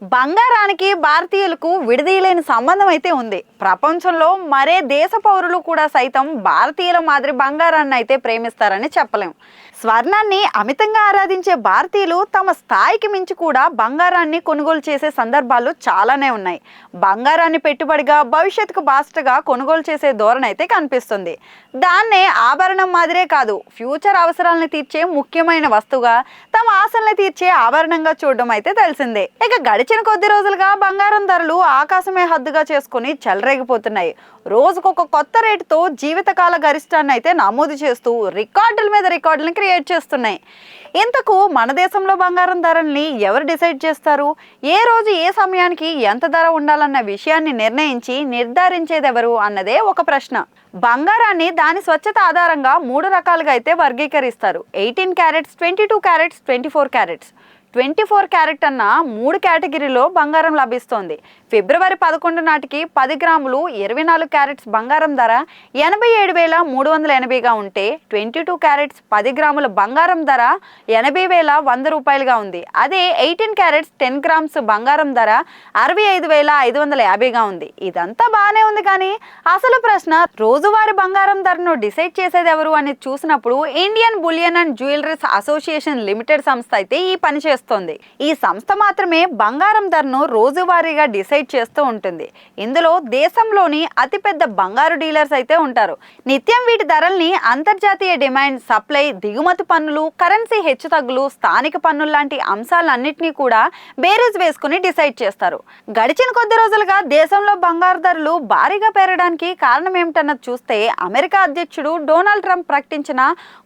బంగారానికి భారతీయులకు విడదీయలేని సంబంధం అయితే ఉంది. ప్రపంచంలో మరే దేశ పౌరులు కూడా సైతం భారతీయుల మాదిరి బంగారాన్ని అయితే ప్రేమిస్తారని చెప్పలేం. స్వర్ణాన్ని అమితంగా ఆరాధించే భారతీయులు తమ స్థాయికి మించి కూడా బంగారాన్ని కొనుగోలు చేసే సందర్భాలు చాలానే ఉన్నాయి. బంగారాన్ని పెట్టుబడిగా భవిష్యత్తుకు బాస్టగా కొనుగోలు చేసే ధోరణి అయితే కనిపిస్తుంది. దాన్నే ఆభరణం మాదిరే కాదు, ఫ్యూచర్ అవసరాలను తీర్చే ముఖ్యమైన వస్తువుగా, తమ ఆశల్ని తీర్చే ఆభరణంగా చూడడం అయితే తెలిసిందే. ఇక గడిచిన కొద్ది రోజులుగా బంగారం ధరలు ఆకాశమే హద్దుగా చేసుకుని చెలరేగిపోతున్నాయి. రోజుకొక కొత్త రేటుతో జీవితకాల గరిష్టాన్ని అయితే నమోదు చేస్తూ రికార్డుల మీద రికార్డులను క్రియేట్ చేస్తున్నాయి. ఇంతకు మన దేశంలో బంగారం ధరల్ని ఎవరు డిసైడ్ చేస్తారు? ఏ రోజు ఏ సమయానికి ఎంత ధర ఉండాలన్న విషయాన్ని నిర్ధారించేది ఎవరు అన్నదే ఒక ప్రశ్న. బంగారాన్ని దాని స్వచ్ఛత ఆధారంగా 3 రకాలుగా అయితే వర్గీకరిస్తారు. 18 క్యారెట్స్, 22 క్యారెట్స్, 24 క్యారెట్స్. 24 క్యారెట్ అన్న 3 కేటగిరీలో బంగారం లభిస్తోంది. ఫిబ్రవరి 11 నాటికి 10 గ్రాములు 24 క్యారెట్స్ బంగారం ధర 87,380గా ఉంటే, 22 క్యారెట్స్ 10 గ్రాముల బంగారం ధర 80,100 రూపాయలుగా ఉంది. అదే 18 క్యారెట్స్ 10 గ్రామ్స్ బంగారం ధర 65,550గా ఉంది. ఇదంతా బాగానే ఉంది, కానీ అసలు ప్రశ్న, రోజువారీ బంగారం ధరను డిసైడ్ చేసేది ఎవరు అని చూసినప్పుడు Indian Bullion and Jewelleries Association Limited సంస్థ అయితే ఈ పని చేస్తుంది. ఈ సంస్థ మాత్రమే బంగారం ధరను రోజువారీగా డిసైడ్ చేస్తూ ఉంటుంది. ఇందులో దేశంలోని అతిపెద్ద బంగారు డీలర్స్ అయితే ఉంటారు. నిత్యం వీటి ధరల్ని అంతర్జాతీయ డిమాండ్, సప్లై, దిగుమతి పన్నులు, కరెన్సీ హెచ్చుతగ్గులు, స్థానిక పన్నులు లాంటి అంశాలన్నింటినీ కూడా బేరీజ్ వేసుకుని డిసైడ్ చేస్తారు. గడిచిన కొద్ది రోజులుగా దేశంలో బంగారు ధరలు భారీగా పెరగడానికి కారణం ఏమిటన్నది చూస్తే, అమెరికా అధ్యక్షుడు డొనాల్డ్ ట్రంప్ ప్రకటించిన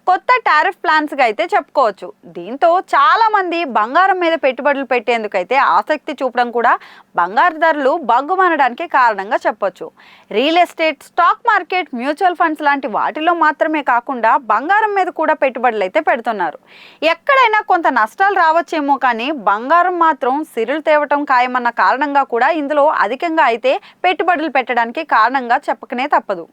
కొత్త టారిఫ్ ప్లాన్స్ గా అయితే చెప్పుకోవచ్చు. దీంతో చాలా మంది బంగారం మీద పెట్టుబడులు పెట్టేందుకైతే ఆసక్తి చూపడం కూడా బంగారు ధరలు బగ్గుమనడానికి కారణంగా చెప్పొచ్చు. Real estate, stock market, mutual funds లాంటి వాటిలో మాత్రమే కాకుండా బంగారం మీద కూడా పెట్టుబడులు అయితే పెడుతున్నారు. ఎక్కడైనా కొంత నష్టాలు రావచ్చేమో, కానీ బంగారం మాత్రం సిరులు తేవటం ఖాయమన్న కారణంగా కూడా ఇందులో అధికంగా అయితే పెట్టుబడులు పెట్టడానికి కారణంగా చెప్పకనే తప్పదు.